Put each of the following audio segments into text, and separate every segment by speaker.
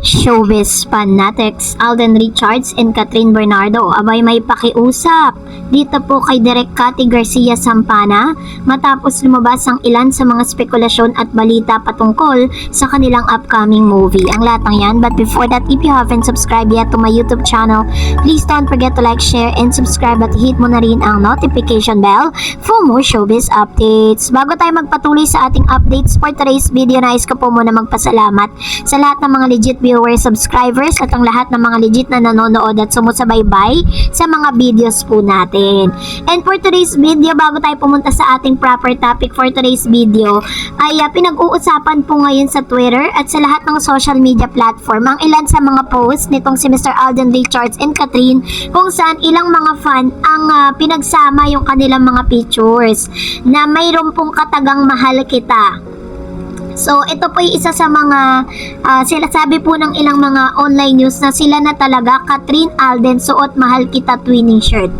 Speaker 1: Showbiz fanatics Alden Richards and Catherine Bernardo abay may pakiusap dito po kay Direk Cathy Garcia Sampana matapos lumabas ang ilan sa mga spekulasyon at balita patungkol sa kanilang upcoming movie. Ang lahat ng yan, but before that, if you haven't subscribed yet to my YouTube channel, please don't forget to like, share, and subscribe at hit mo na rin ang notification bell for more showbiz updates. Bago tayo magpatuloy sa ating updates for today's video, nais ko po muna magpasalamat sa lahat ng mga legit viewers, subscribers at ang lahat ng mga legit na nanonood at sumusubaybay sa mga videos po natin. And for today's video, bago tayo pumunta sa ating proper topic for today's video, ay pinag-uusapan po ngayon sa Twitter at sa lahat ng social media platform ang ilan sa mga posts nitong si Mr. Alden Richards and Catherine, kung saan ilang mga fan ang pinagsama yung kanilang mga pictures na mayroon pong katagang mahal kita. So, ito po yung isa sa mga sinasabi po ng ilang mga online news na sila na talaga, Catherine Alden, suot mahal kita twinning shirt.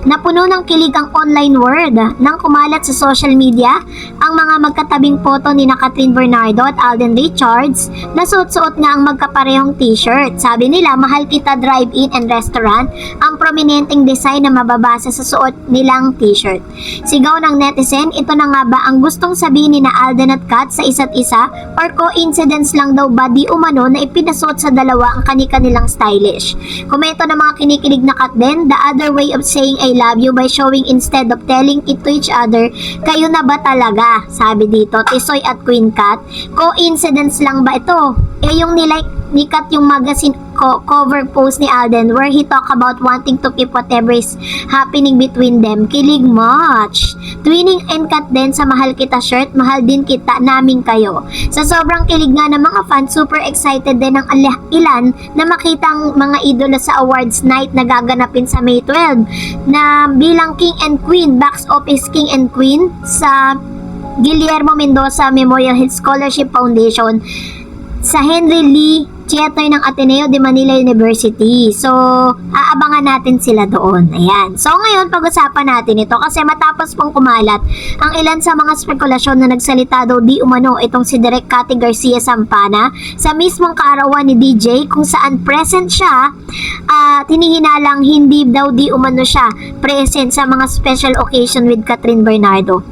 Speaker 1: Napuno ng kilig ang online world nang kumalat sa social media ang mga magkatabing photo ni na Catherine Bernardo at Alden Richards na suot-suot nga ang magkaparehong t-shirt. Sabi nila, mahal kita drive-in and restaurant ang prominenteng design na mababasa sa suot nilang t-shirt. Sigaw ng netizen, ito na nga ba ang gustong sabihin ni na Alden at Kat sa isa't isa or coincidence lang daw ba di umano na ipinasuot sa dalawa ang kani-kanilang stylish? Komento ng mga kinikilig na Kat din, the other way of saying I love you by showing instead of telling it to each other, kayo na ba talaga? Sabi dito, Tisoy at Queen Kat, coincidence lang ba ito? Yung nilike ni Kat yung magazine cover post ni Alden where he talk about wanting to keep whatever is happening between them. Kilig much. Twinning and Kat din sa mahal kita shirt, mahal din kita namin kayo. Sa sobrang kilig nga ng mga fans, super excited din ng ilan na makita ang mga idolo sa awards night na gaganapin sa May 12 na bilang King and Queen, box office King and Queen sa Guillermo Mendoza Memorial Health Scholarship Foundation sa Henry Lee Theater ng Ateneo de Manila University. So, aabangan natin sila doon. Ayan. So, ngayon, pag-usapan natin ito kasi matapos pong kumalat ang ilan sa mga spekulasyon na nagsalita daw di umano itong si Direk Cathy Garcia Sampana sa mismong kaarawan ni DJ kung saan present siya, tinihinalang hindi daw di umano siya present sa mga special occasion with Catherine Bernardo.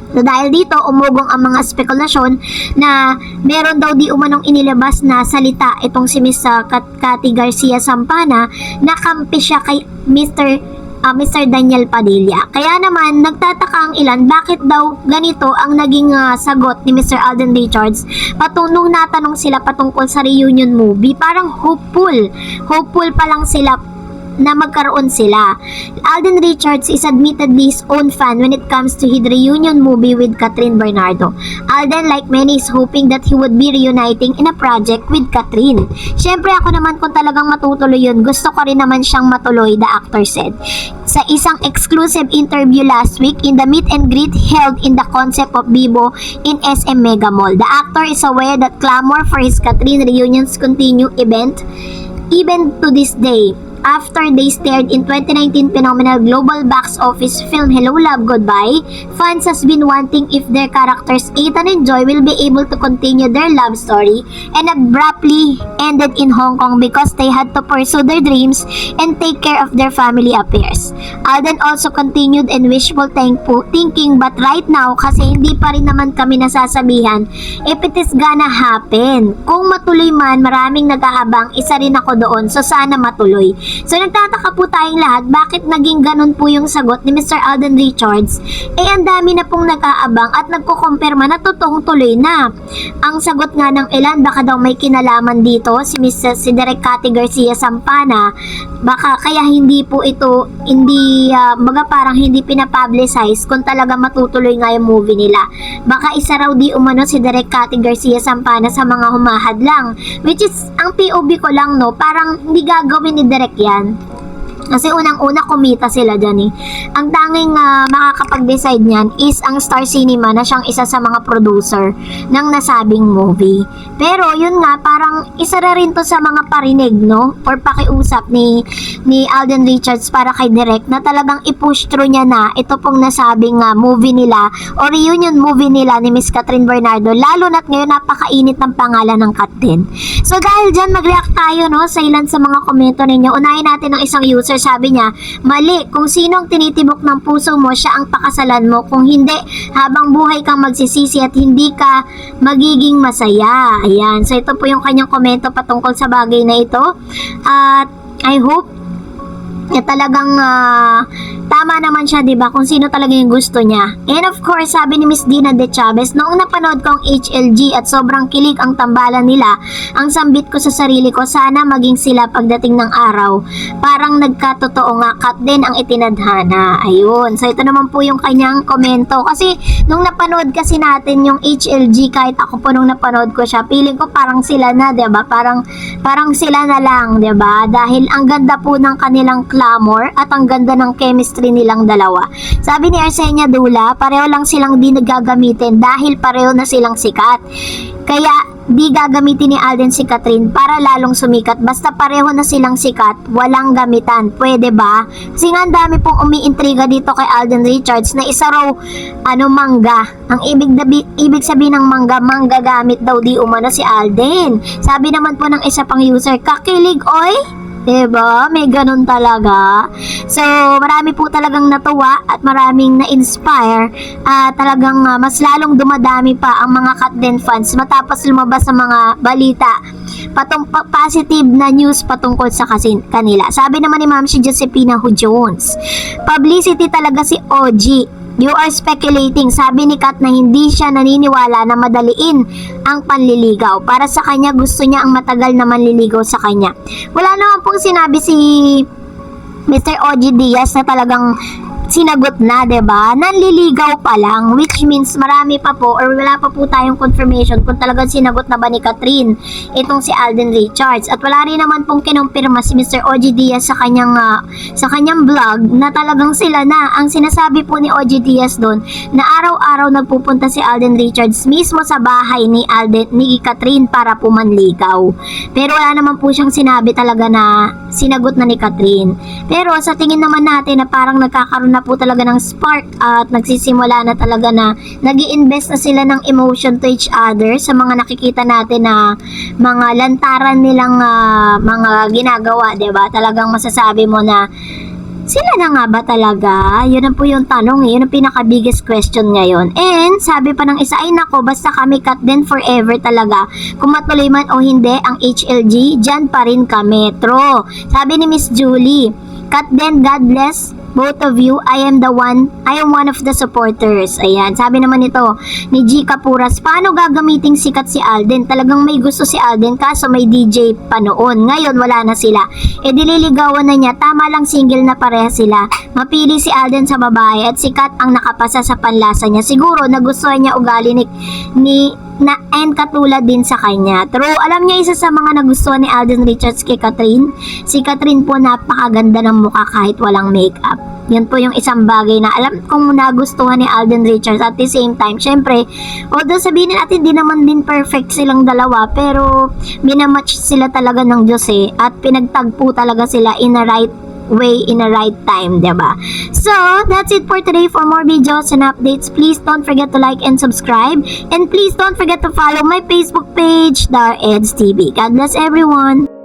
Speaker 1: So dahil dito, umugong ang mga spekulasyon na meron daw di umanong inilabas na salita itong si Miss Cathy Garcia Sampana na kampi siya kay Mr. Daniel Padilla. Kaya naman, nagtataka ang ilan bakit daw ganito ang naging sagot ni Mr. Alden Richards patungkol natanong sila patungkol sa reunion movie. Parang hopeful pa lang sila na magkaroon sila. Alden Richards is admittedly his own fan when it comes to his reunion movie with Catherine Bernardo. Alden, like many, is hoping that he would be reuniting in a project with Catherine. Syempre ako naman kung talagang matutuloy yun, gusto ko rin naman siyang matuloy, the actor said. Sa isang exclusive interview last week in the meet and greet held in the concept of Bibo in SM Mega Mall, the actor is aware that clamor for his Catherine reunions continue even to this day. After they starred in 2019 phenomenal global box office film Hello Love Goodbye, fans has been wanting if their characters Ethan and Joy will be able to continue their love story and abruptly ended in Hong Kong because they had to pursue their dreams and take care of their family affairs. Alden also continued in wishful thinking, but right now kasi hindi pa rin naman kami nasasabihan if it is gonna happen. Kung matuloy man, maraming nag-aabang, isa rin ako doon, so sana matuloy. So nagtataka po tayong lahat bakit naging ganun po yung sagot ni Mr. Alden Richards. Ang dami na pong nag-aabang at nagkukumpirma na totoong tuloy na. Ang sagot nga ng ilan, baka daw may kinalaman dito si Direk Cathy Garcia Sampana, baka kaya hindi po ito parang hindi pinapublicize kung talaga matutuloy nga yung movie nila. Baka isa raw di umano si Direk Cathy Garcia Sampana sa mga humahad lang, which is ang POV ko lang, no, parang hindi gagawin ni Direk yan. Kasi unang-una kumita sila dyan eh. Ang tanging makakapag-decide niyan is ang Star Cinema na siyang isa sa mga producer ng nasabing movie. Pero yun nga, parang isa na rin to sa mga parinig, no? Or pakiusap ni Alden Richards para kay Direk na talagang i-push through niya na ito pong nasabing movie nila o reunion movie nila ni Miss Catherine Bernardo. Lalo na't ngayon napakainit ng pangalan ng Kat din. So dahil dyan, mag-react tayo, no? Sa ilan sa mga komento ninyo. Unahin natin ng isang user. Sabi niya, mali, kung sino ang tinitibok ng puso mo, siya ang pakasalan mo. Kung hindi, habang buhay kang magsisisi at hindi ka magiging masaya. Ayan, so ito po yung kanyang komento patungkol sa bagay na ito. At I hope talagang tama naman siya, diba? Kung sino talaga yung gusto niya. And of course, sabi ni Miss Dina De Chavez, noong napanood ko ang HLG at sobrang kilig ang tambalan nila, ang sambit ko sa sarili ko, sana maging sila pagdating ng araw. Parang nagkatotoo nga, Kat din ang itinadhana. Ayun. So, ito naman po yung kanyang komento. Kasi, nung napanood kasi natin yung HLG, kahit ako po nung napanood ko siya, feeling ko parang sila na, diba? Parang sila na lang, diba? Dahil ang ganda po ng kanilang clamor at ang ganda ng chemistry nilang dalawa. Sabi ni Arsenia Dula, pareho lang silang di nagagamitin dahil pareho na silang sikat. Kaya di gagamitin ni Alden si Catherine para lalong sumikat. Basta pareho na silang sikat, walang gamitan. Pwede ba? Kasi nga ang dami pong umiintriga dito kay Alden Richards na isa raw mangga. Ang ibig sabihin ng mangga gamit daw di umano si Alden. Sabi naman po ng isa pang user, kakilig oy. Diba? May ganun talaga. So, marami po talagang natuwa at maraming na-inspire. Talagang mas lalong dumadami pa ang mga Kat Den fans matapos lumabas sa mga balita positive na news patungkol sa kanila. Sabi naman ni Ma'am si Josephina Hu Jones, publicity talaga si OG. You are speculating. Sabi ni Kat na hindi siya naniniwala na madaliin ang panliligaw. Para sa kanya, gusto niya ang matagal na manliligaw sa kanya. Wala naman pong sinabi si Mr. OG Diaz na talagang sinagot na, diba? Nanliligaw pa lang, which means marami pa po or wala pa po tayong confirmation kung talagang sinagot na ba ni Catherine itong si Alden Richards. At wala rin naman pong kinumpirma si Mr. OG Diaz sa kanyang vlog na talagang sila na. Ang sinasabi po ni OG Diaz doon na araw-araw nagpupunta si Alden Richards mismo sa bahay ni Catherine para po manligaw. Pero wala naman po siyang sinabi talaga na sinagot na ni Catherine. Pero sa tingin naman natin na parang nagkakaroon na po talaga ng spark at nagsisimula na talaga na nag-i-invest na sila ng emotion to each other sa mga nakikita natin na mga lantaran nilang mga ginagawa, diba? Talagang masasabi mo na sila na nga ba talaga? Yun ang po yung tanong, yun ang pinaka-biggest question ngayon. And sabi pa ng isa, ay nako, basta kami Kat Den forever talaga. Kung matuloy man o hindi ang HLG, dyan pa rin kami. True. Sabi ni Miss Julie, Kat Den, God bless both of you. I am one of the supporters. Ayan, sabi naman ito ni G. Kapuras, paano gagamiting sikat si Alden? Talagang may gusto si Alden kaso may DJ pa noon. Ngayon wala na sila. E dililigawan na niya, tama lang single na pareha sila. Mapili si Alden sa babae at sikat ang nakapasa sa panlasa niya. Siguro nagustuhan niya ugali and katulad din sa kanya. True, alam niya isa sa mga nagustuhan ni Alden Richards kay Catherine. Si Catherine po napakaganda ng mukha kahit walang makeup. Yan po yung isang bagay na alam kong nagustuhan ni Alden Richards. At the same time, syempre, although sabihin natin di naman din perfect silang dalawa, pero minamatch sila talaga ng Diyos eh. At pinagtagpo talaga sila in a right way, in a right time, diba? So, that's it for today. For more videos and updates, please don't forget to like and subscribe. And please don't forget to follow my Facebook page, Dar Eds TV. God bless everyone!